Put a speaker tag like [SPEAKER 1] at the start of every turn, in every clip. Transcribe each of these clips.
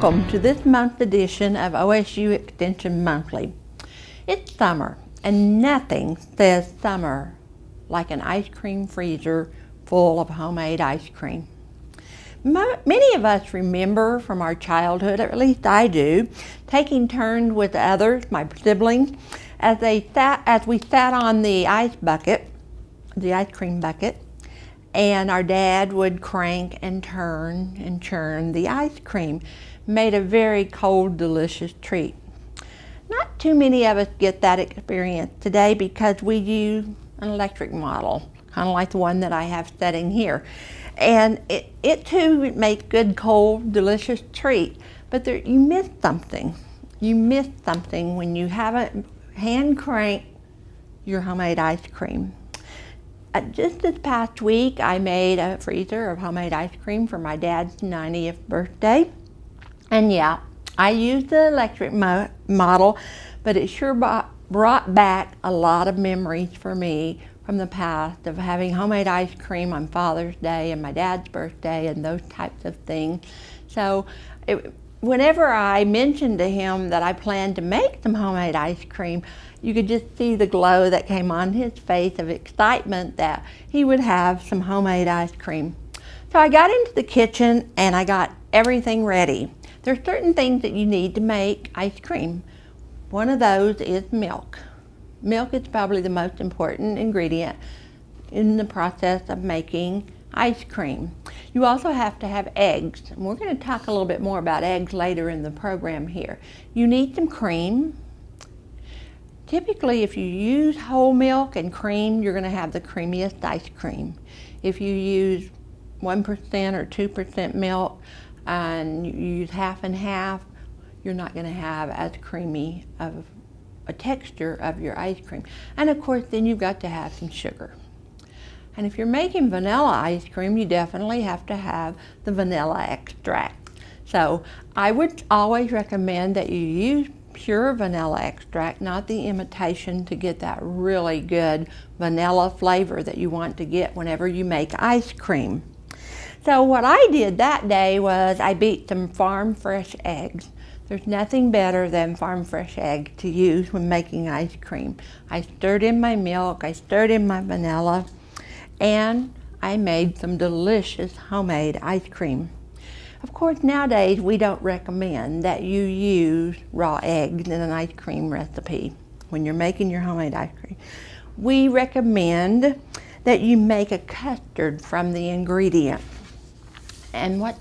[SPEAKER 1] Welcome to this month's edition of OSU Extension Monthly. It's summer, and nothing says summer like an ice cream freezer full of homemade ice cream. Many of us remember from our childhood, or at least I do, taking turns with others, my siblings, as we sat on the ice cream bucket, and our dad would crank and turn and churn the ice cream. Made a very cold, delicious treat. Not too many of us get that experience today because we use an electric model, kind of like the one that I have sitting here. And it too makes good, cold, delicious treat, but you miss something. You miss something when you haven't hand crank your homemade ice cream. Just this past week, I made a freezer of homemade ice cream for my dad's 90th birthday. And yeah, I used the electric model, but it sure brought back a lot of memories for me from the past of having homemade ice cream on Father's Day and my dad's birthday and those types of things. So whenever I mentioned to him that I planned to make some homemade ice cream, you could just see the glow that came on his face of excitement that he would have some homemade ice cream. So I got into the kitchen and I got everything ready. There's certain things that you need to make ice cream. One of those is milk. Milk is probably the most important ingredient in the process of making ice cream. You also have to have eggs, and we're going to talk a little bit more about eggs later in the program here. You need some cream. Typically, if you use whole milk and cream, you're going to have the creamiest ice cream. If you use 1% or 2% milk and you use half and half, you're not going to have as creamy of a texture of your ice cream. And of course, then you've got to have some sugar. And if you're making vanilla ice cream, you definitely have to have the vanilla extract. So I would always recommend that you use pure vanilla extract, not the imitation, to get that really good vanilla flavor that you want to get whenever you make ice cream. So what I did that day was I beat some farm fresh eggs. There's nothing better than farm fresh eggs to use when making ice cream. I stirred in my milk, I stirred in my vanilla, and I made some delicious homemade ice cream. Of course, nowadays we don't recommend that you use raw eggs in an ice cream recipe when you're making your homemade ice cream. We recommend that you make a custard from the ingredients. And what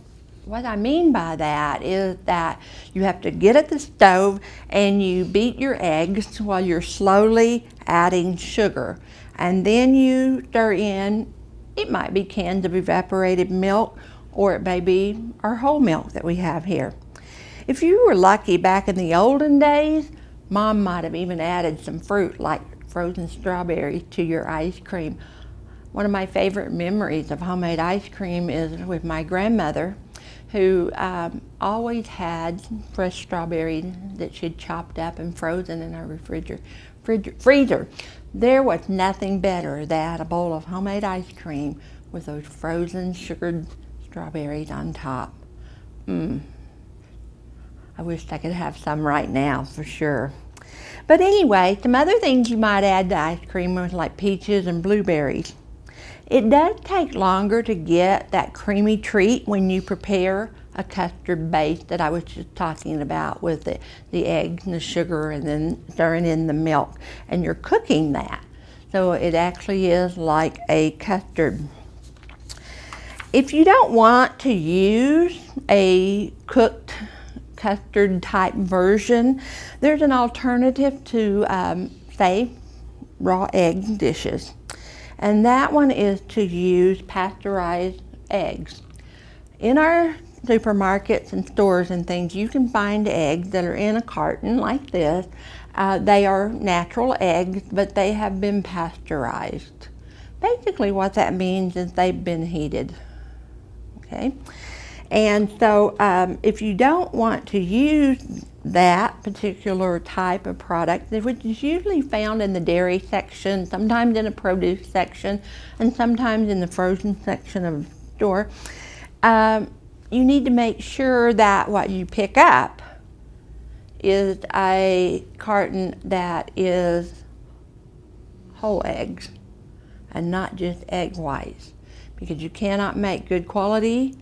[SPEAKER 1] I mean by that is that you have to get at the stove and you beat your eggs while you're slowly adding sugar. And then you stir in, it might be cans of evaporated milk, or it may be our whole milk that we have here. If you were lucky back in the olden days, Mom might have even added some fruit like frozen strawberries to your ice cream. One of my favorite memories of homemade ice cream is with my grandmother, who always had fresh strawberries that she'd chopped up and frozen in her freezer. There was nothing better than a bowl of homemade ice cream with those frozen sugared strawberries on top. I wish I could have some right now for sure. But anyway, some other things you might add to ice cream was like peaches and blueberries. It does take longer to get that creamy treat when you prepare a custard base that I was just talking about with the eggs and the sugar and then stirring in the milk. And you're cooking that. So it actually is like a custard. If you don't want to use a cooked custard type version, there's an alternative to, say, raw egg dishes. And that one is to use pasteurized eggs. In our supermarkets and stores and things, you can find eggs that are in a carton like this. They are natural eggs, but they have been pasteurized. Basically what that means is they've been heated. Okay? And so if you don't want to use that particular type of product, which is usually found in the dairy section, sometimes in the produce section, and sometimes in the frozen section of the store, you need to make sure that what you pick up is a carton that is whole eggs and not just egg whites, because you cannot make good quality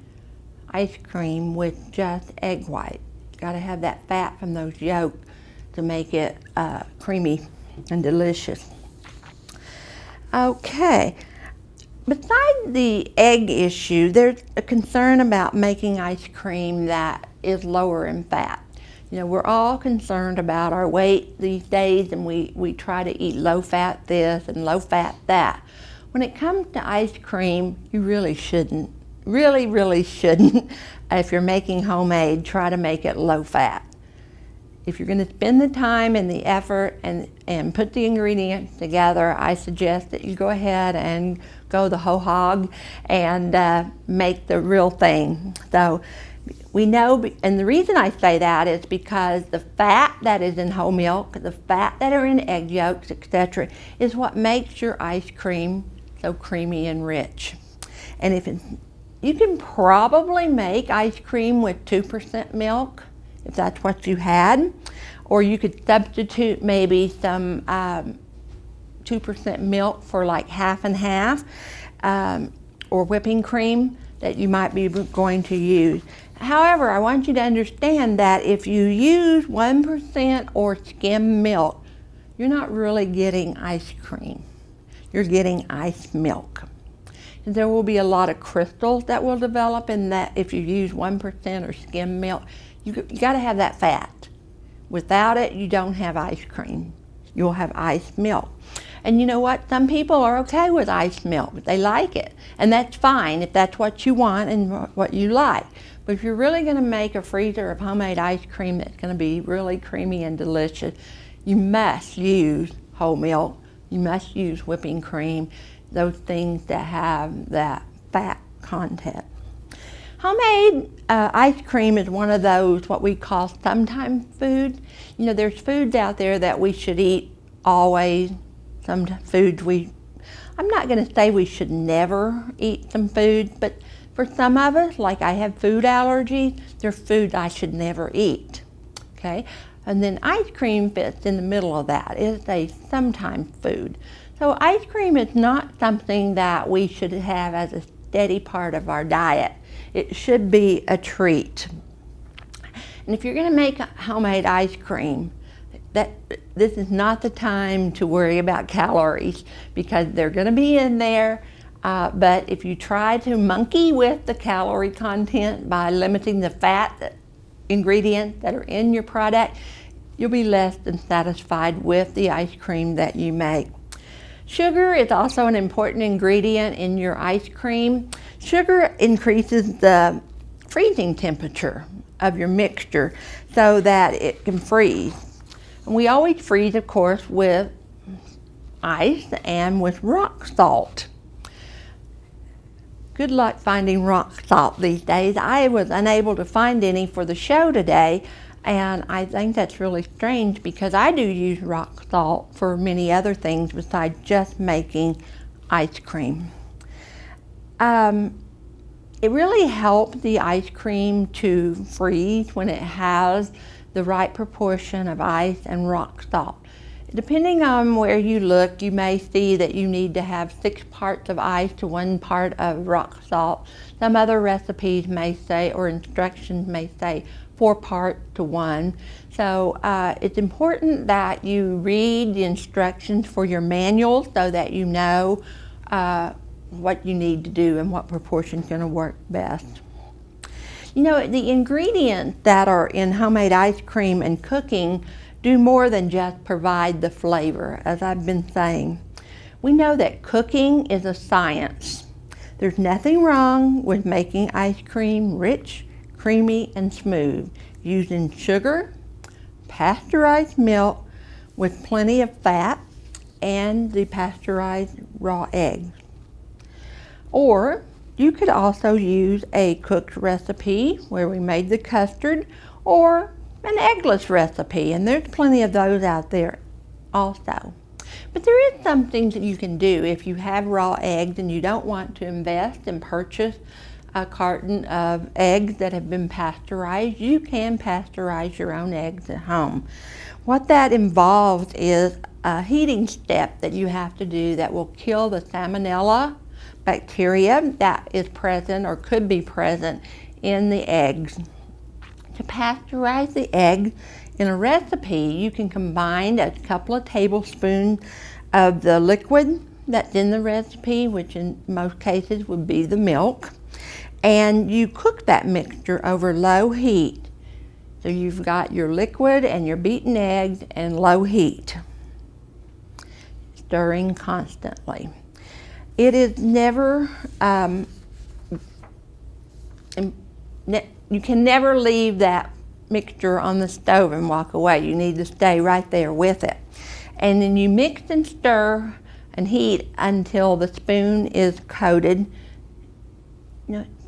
[SPEAKER 1] ice cream with just egg white. You got to have that fat from those yolks to make it creamy and delicious. Okay, besides the egg issue, there's a concern about making ice cream that is lower in fat. You know, we're all concerned about our weight these days, and we try to eat low fat this and low fat that. When it comes to ice cream, you really shouldn't. Really shouldn't. If you're making homemade, try to make it low fat. If you're going to spend the time and the effort and put the ingredients together, I suggest that you go ahead and go the whole hog and make the real thing. So we know, and the reason I say that is because the fat that is in whole milk, the fat that are in egg yolks, etc., is what makes your ice cream so creamy and rich. And you can probably make ice cream with 2% milk, if that's what you had, or you could substitute maybe some 2% milk for like half and half, or whipping cream that you might be going to use. However, I want you to understand that if you use 1% or skim milk, you're not really getting ice cream. You're getting ice milk. And there will be a lot of crystals that will develop in that if you use 1% or skim milk. You got to have that fat. Without it, you don't have ice cream. You'll have ice milk. And you know what? Some people are okay with ice milk. They like it. And that's fine if that's what you want and what you like. But if you're really going to make a freezer of homemade ice cream that's going to be really creamy and delicious, you must use whole milk. You must use whipping cream, those things that have that fat content. Homemade ice cream is one of those what we call sometime food. You know, there's foods out there that we should eat always. Some foods I'm not going to say we should never eat some foods, but for some of us, like I have food allergies, there's foods I should never eat. Okay? And then ice cream fits in the middle of that. It's a sometime food. So ice cream is not something that we should have as a steady part of our diet. It should be a treat. And if you're going to make homemade ice cream, this is not the time to worry about calories, because they're going to be in there. But if you try to monkey with the calorie content by limiting the fat ingredients that are in your product, you'll be less than satisfied with the ice cream that you make. Sugar is also an important ingredient in your ice cream. Sugar increases the freezing temperature of your mixture so that it can freeze. And we always freeze, of course, with ice and with rock salt. Good luck finding rock salt these days. I was unable to find any for the show today, and I think that's really strange because I do use rock salt for many other things besides just making ice cream. It really helps the ice cream to freeze when it has the right proportion of ice and rock salt. Depending on where you look, you may see that you need to have 6 parts of ice to 1 part of rock salt. Some other recipes may say, or instructions may say, 4 parts to 1. So it's important that you read the instructions for your manual so that you know what you need to do and what proportion is going to work best. You know, the ingredients that are in homemade ice cream and cooking do more than just provide the flavor, as I've been saying. We know that cooking is a science. There's nothing wrong with making ice cream rich, creamy, and smooth using sugar, pasteurized milk with plenty of fat, and the pasteurized raw eggs. Or you could also use a cooked recipe where we made the custard, or an eggless recipe, and there's plenty of those out there also. But there is something that you can do if you have raw eggs and you don't want to invest and purchase a carton of eggs that have been pasteurized. You can pasteurize your own eggs at home. What that involves is a heating step that you have to do that will kill the salmonella bacteria that is present or could be present in the eggs. To pasteurize the egg in a recipe, you can combine a couple of tablespoons of the liquid that's in the recipe, which in most cases would be the milk, and you cook that mixture over low heat. So you've got your liquid and your beaten eggs and low heat, stirring constantly. It is never, you can never leave that mixture on the stove and walk away. You need to stay right there with it. And then you mix and stir and heat until the spoon is coated,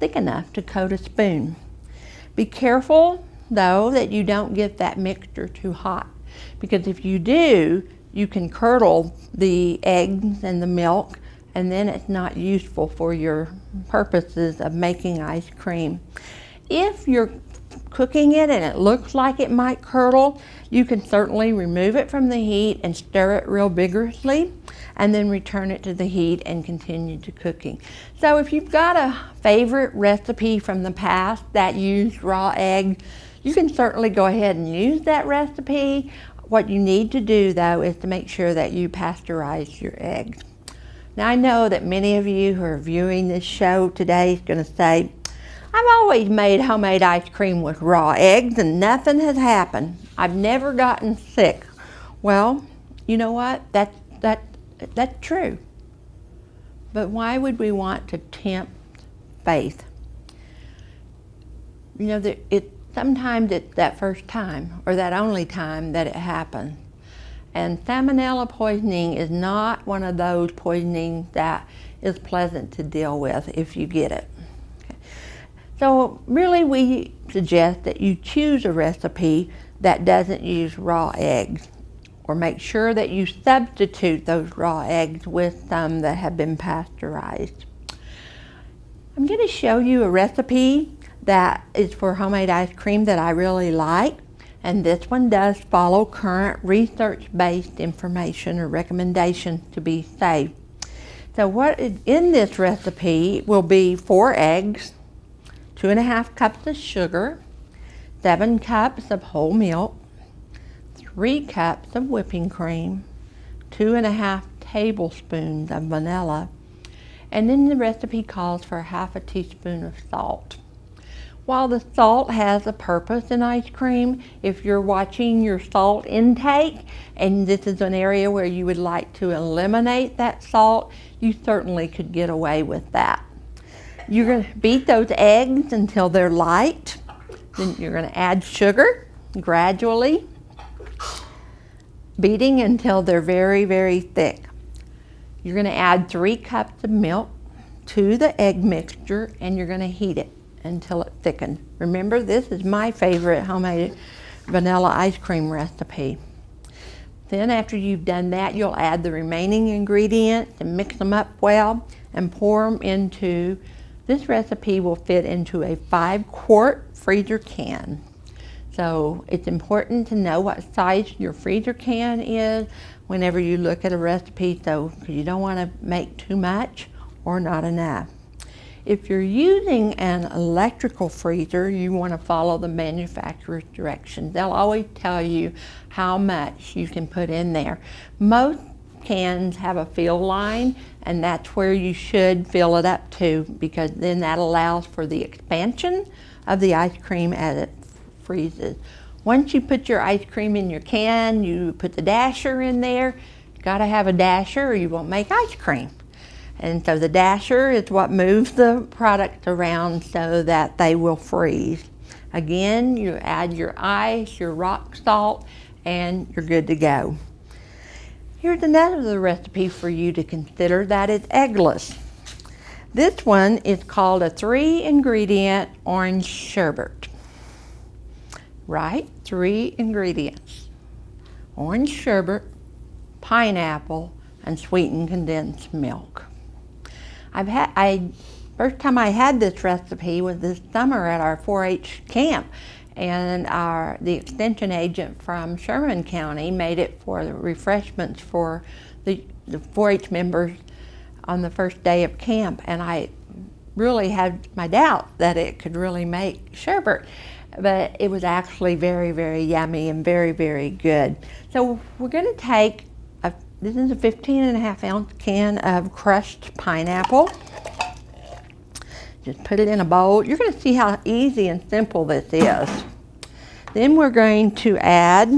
[SPEAKER 1] thick enough to coat a spoon. Be careful though that you don't get that mixture too hot, because if you do, you can curdle the eggs and the milk, and then it's not useful for your purposes of making ice cream. If you're cooking it and it looks like it might curdle, you can certainly remove it from the heat and stir it real vigorously, and then return it to the heat and continue to cooking. So if you've got a favorite recipe from the past that used raw egg, you can certainly go ahead and use that recipe. What you need to do though is to make sure that you pasteurize your eggs. Now I know that many of you who are viewing this show today is going to say, I've always made homemade ice cream with raw eggs and nothing has happened. I've never gotten sick. Well, you know what? That's true. But why would we want to tempt faith? Sometimes it's that first time or that only time that it happens. And salmonella poisoning is not one of those poisonings that is pleasant to deal with if you get it. Okay. So really we suggest that you choose a recipe that doesn't use raw eggs, or make sure that you substitute those raw eggs with some that have been pasteurized. I'm going to show you a recipe that is for homemade ice cream that I really like, and this one does follow current research-based information or recommendations to be safe. So what is in this recipe will be 4 eggs, 2.5 cups of sugar, 7 cups of whole milk, 3 cups of whipping cream, 2.5 tablespoons of vanilla, and then the recipe calls for 1/2 teaspoon of salt. While the salt has a purpose in ice cream, if you're watching your salt intake and this is an area where you would like to eliminate that salt, you certainly could get away with that. You're going to beat those eggs until they're light. Then you're going to add sugar gradually, beating until they're very, very thick. You're going to add 3 cups of milk to the egg mixture, and you're going to heat it until it thickens. Remember, this is my favorite homemade vanilla ice cream recipe. Then after you've done that, you'll add the remaining ingredients and mix them up well and pour them into, this recipe will fit into a 5-quart freezer can. So it's important to know what size your freezer can is whenever you look at a recipe, so you don't want to make too much or not enough. If you're using an electrical freezer, you want to follow the manufacturer's directions. They'll always tell you how much you can put in there. Most cans have a fill line, and that's where you should fill it up to, because then that allows for the expansion of the ice cream as it freezes. Once you put your ice cream in your can, you put the dasher in there. You gotta have a dasher or you won't make ice cream. And so the dasher is what moves the product around so that they will freeze. Again, you add your ice, your rock salt, and you're good to go. Here's another recipe for you to consider that is eggless. This one is called a 3-ingredient orange sherbet. Right? 3 ingredients. Orange sherbet, pineapple, and sweetened condensed milk. I First time I had this recipe was this summer at our 4-H camp, and the extension agent from Sherman County made it for the refreshments for the 4-H members on the first day of camp, and I really had my doubts that it could really make sherbet, but it was actually very, very yummy and very, very good. So we're going to take, this is a 15.5-ounce can of crushed pineapple. Just put it in a bowl. You're going to see how easy and simple this is. Then we're going to add,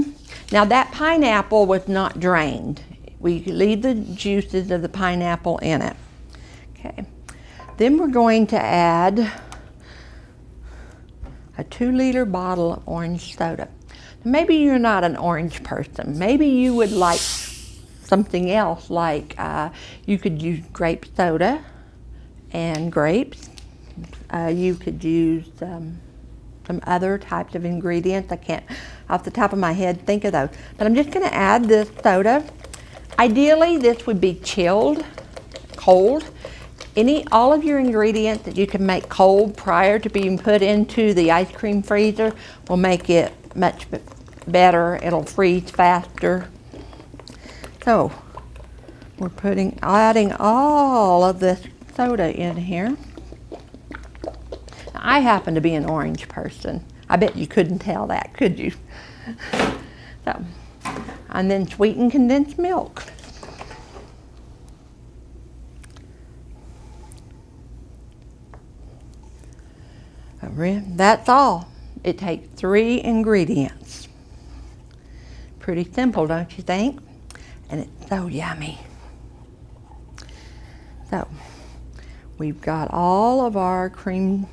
[SPEAKER 1] now that pineapple was not drained. We leave the juices of the pineapple in it. Okay. Then we're going to add a 2-liter bottle of orange soda. Maybe you're not an orange person. Maybe you would like something else, like you could use grape soda and grapes. You could use some other types of ingredients. I can't, off the top of my head, think of those. But I'm just going to add this soda. Ideally, this would be chilled, cold. All of your ingredients that you can make cold prior to being put into the ice cream freezer will make it much better. It'll freeze faster. So we're adding all of this soda in here. Now, I happen to be an orange person. I bet you couldn't tell that, could you? So, and then sweetened condensed milk. That's all. It takes 3 ingredients. Pretty simple, don't you think? And it's so yummy. So, we've got all of our cream,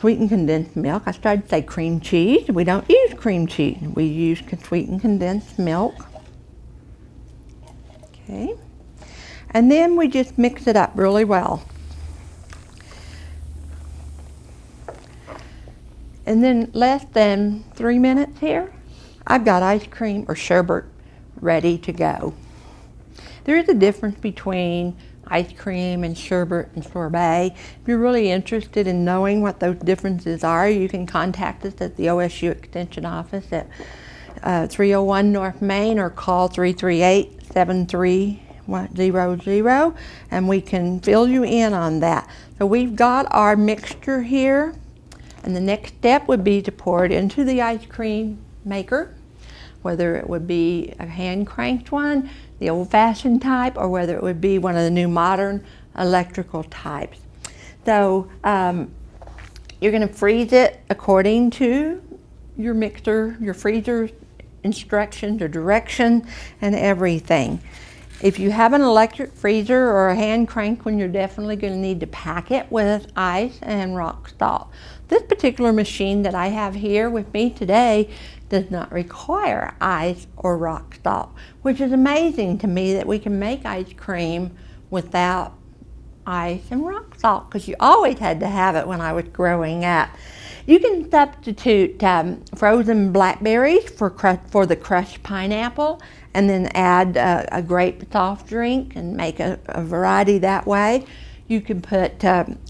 [SPEAKER 1] sweetened condensed milk. I started to say cream cheese. We don't use cream cheese. We use sweetened condensed milk. Okay. And then we just mix it up really well. And then less than 3 minutes here, I've got ice cream or sherbet ready to go. There is a difference between ice cream and sherbet and sorbet. If you're really interested in knowing what those differences are, you can contact us at the OSU Extension office at 301 North Main, or call 338-7300, and we can fill you in on that. So we've got our mixture here. And the next step would be to pour it into the ice cream maker, whether it would be a hand-cranked one, the old-fashioned type, or whether it would be one of the new modern electrical types. So you're going to freeze it according to your mixer, your freezer instructions or direction and everything. If you have an electric freezer or a hand crank one, you're definitely going to need to pack it with ice and rock salt. This particular machine that I have here with me today does not require ice or rock salt, which is amazing to me that we can make ice cream without ice and rock salt, because you always had to have it when I was growing up. You can substitute frozen blackberries for the crushed pineapple, and then add a grape soft drink and make a variety that way. You can put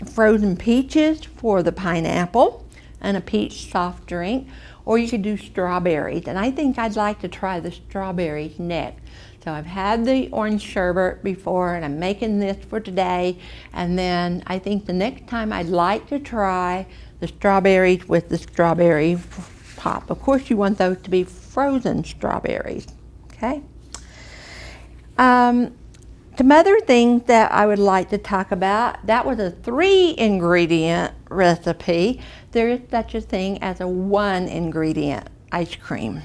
[SPEAKER 1] frozen peaches for the pineapple and a peach soft drink, or you could do strawberries. And I think I'd like to try the strawberries next. So I've had the orange sherbet before, and I'm making this for today. And then I think the next time I'd like to try the strawberries with the strawberry pop. Of course, you want those to be frozen strawberries. Okay. Some other things that I would like to talk about, that was a 3-ingredient recipe. There is such a thing as a 1-ingredient ice cream.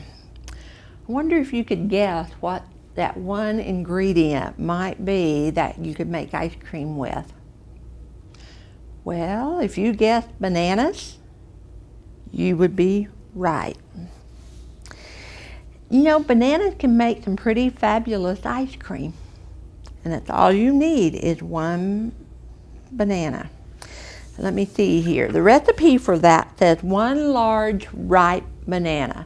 [SPEAKER 1] I wonder if you could guess what that 1 ingredient might be that you could make ice cream with. Well, if you guessed bananas, you would be right. You know, bananas can make some pretty fabulous ice cream. And that's all you need is 1 banana. Let me see here. The recipe for that says 1 large ripe banana.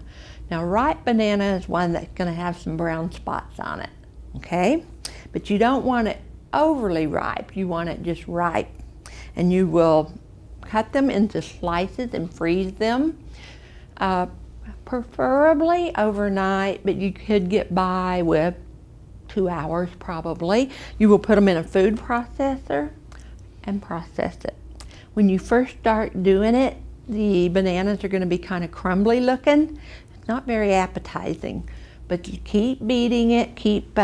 [SPEAKER 1] Now, ripe banana is one that's going to have some brown spots on it, okay? But you don't want it overly ripe. You want it just ripe. And you will cut them into slices and freeze them, preferably overnight, but you could get by with 2 hours probably. You will put them in a food processor and process it. When you first start doing it, the bananas are going to be kind of crumbly looking. It's not very appetizing, but you keep beating it, keep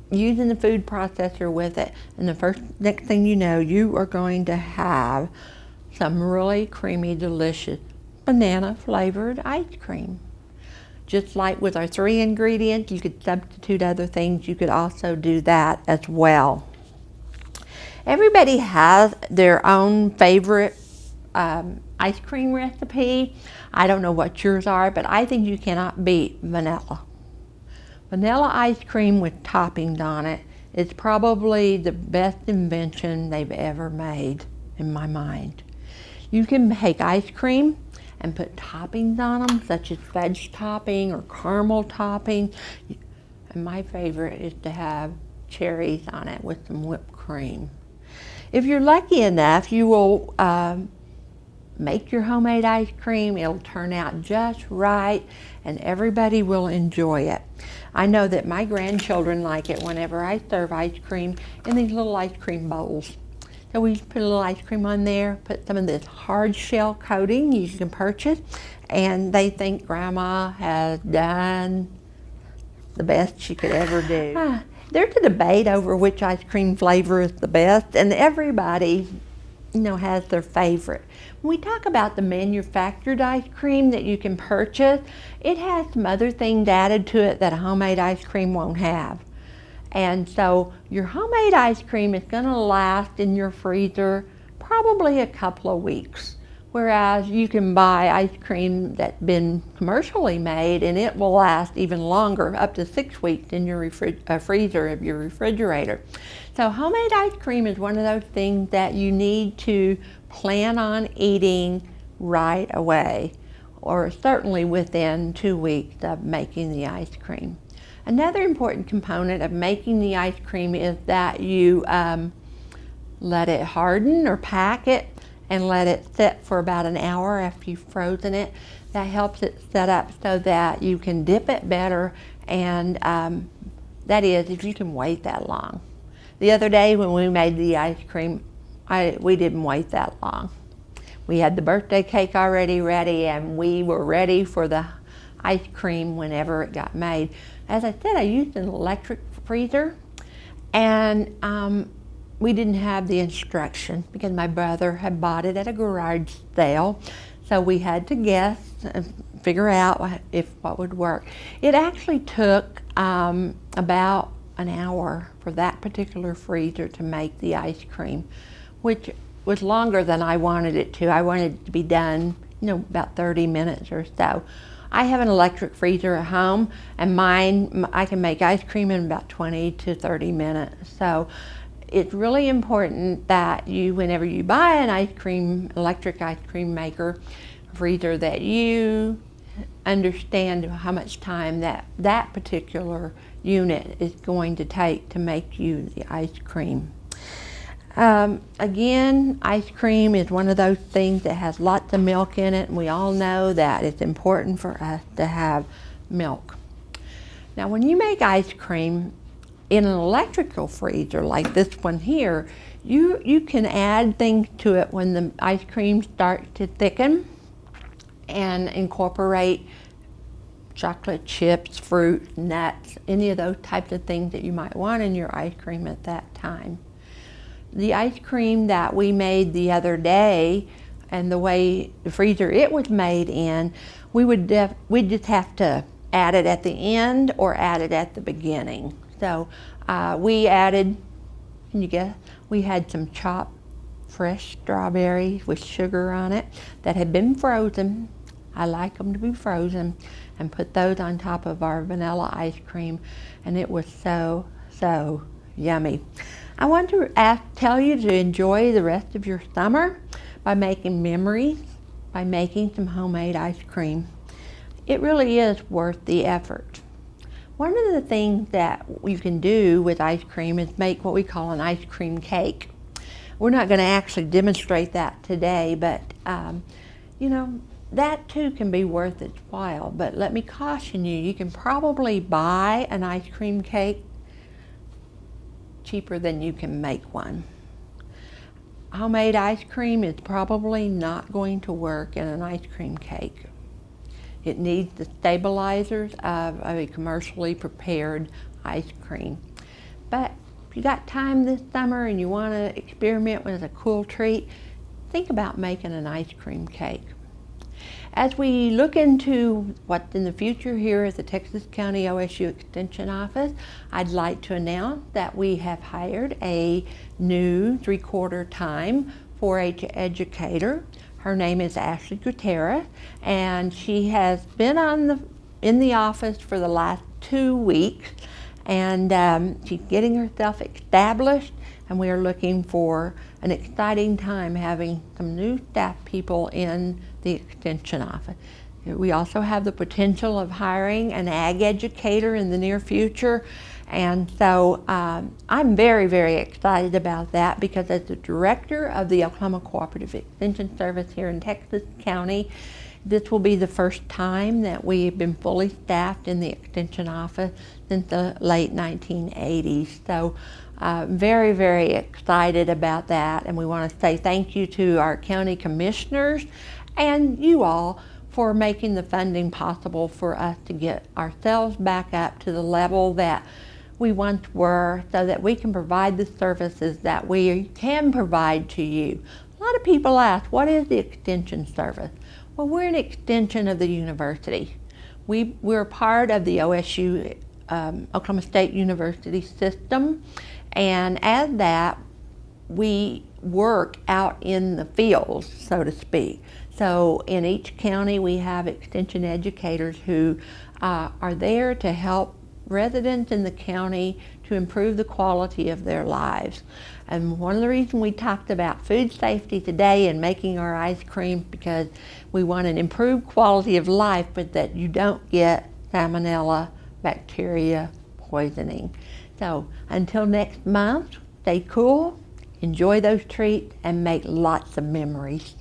[SPEAKER 1] using the food processor with it, and the next thing you know, you are going to have some really creamy, delicious banana flavored ice cream. Just like with our 3 ingredients, you could substitute other things. You could also do that as well. Everybody has their own favorite ice cream recipe. I don't know what yours are, but I think you cannot beat vanilla. Vanilla ice cream with toppings on it is probably the best invention they've ever made in my mind. You can make ice cream and put toppings on them, such as fudge topping or caramel topping. And my favorite is to have cherries on it with some whipped cream. If you're lucky enough, you will make your homemade ice cream. It'll turn out just right, and everybody will enjoy it. I know that my grandchildren like it whenever I serve ice cream in these little ice cream bowls. So we put a little ice cream on there, put some of this hard shell coating you can purchase, and they think Grandma has done the best she could ever do. There's a debate over which ice cream flavor is the best, and everybody, has their favorite. When we talk about the manufactured ice cream that you can purchase, it has some other things added to it that a homemade ice cream won't have. And so your homemade ice cream is going to last in your freezer probably a couple of weeks. Whereas you can buy ice cream that's been commercially made and it will last even longer, up to 6 weeks in your freezer of your refrigerator. So homemade ice cream is one of those things that you need to plan on eating right away, or certainly within 2 weeks of making the ice cream. Another important component of making the ice cream is that you let it harden or pack it and let it sit for about an hour after you've frozen it. That helps it set up so that you can dip it better, and that is if you can wait that long. The other day when we made the ice cream, we didn't wait that long. We had the birthday cake already ready, and we were ready for the ice cream whenever it got made. As I said, I used an electric freezer, and we didn't have the instruction because my brother had bought it at a garage sale, so we had to guess and figure out what would work. It actually took about an hour for that particular freezer to make the ice cream, which was longer than I wanted it to. I wanted it to be done, about 30 minutes or so. I have an electric freezer at home, and mine, I can make ice cream in about 20 to 30 minutes. So it's really important that whenever you buy an electric ice cream maker freezer, that you understand how much time that particular unit is going to take to make you the ice cream. Again, ice cream is one of those things that has lots of milk in it, and we all know that it's important for us to have milk. Now, when you make ice cream in an electrical freezer like this one here, you can add things to it when the ice cream starts to thicken and incorporate chocolate chips, fruit, nuts, any of those types of things that you might want in your ice cream at that time. The ice cream that we made the other day, and the way the freezer it was made in, we'd just have to add it at the end or add it at the beginning. So we added, can you guess? We had some chopped fresh strawberries with sugar on it that had been frozen. I like them to be frozen, and put those on top of our vanilla ice cream, and it was so yummy. I want to tell you to enjoy the rest of your summer by making memories, by making some homemade ice cream. It really is worth the effort. One of the things that you can do with ice cream is make what we call an ice cream cake. We're not going to actually demonstrate that today, but you know, that too can be worth its while. But let me caution you, you can probably buy an ice cream cake cheaper than you can make one. Homemade ice cream is probably not going to work in an ice cream cake. It needs the stabilizers of a commercially prepared ice cream. But if you got time this summer and you want to experiment with a cool treat, think about making an ice cream cake. As we look into what's in the future here at the Texas County OSU Extension Office, I'd like to announce that we have hired a new 3/4 time 4-H educator. Her name is Ashley Gutierrez, and she has been in the office for the last 2 weeks, and she's getting herself established, and we are looking for an exciting time having some new staff people in the Extension office. We also have the potential of hiring an ag educator in the near future, and so I'm very, very excited about that, because as the director of the Oklahoma Cooperative Extension Service here in Texas County, this will be the first time that we have been fully staffed in the Extension office since the late 1980s. So very, very excited about that, and we want to say thank you to our county commissioners and you all for making the funding possible for us to get ourselves back up to the level that we once were, so that we can provide the services that we can provide to you. A lot of people ask, what is the Extension Service? Well, we're an extension of the university. We're part of the OSU, Oklahoma State University system, and as that, we work out in the fields, so to speak. So in each county, we have extension educators who are there to help residents in the county to improve the quality of their lives. And one of the reasons we talked about food safety today and making our ice cream, because we want an improved quality of life, but that you don't get salmonella bacteria poisoning. So until next month, stay cool, enjoy those treats, and make lots of memories.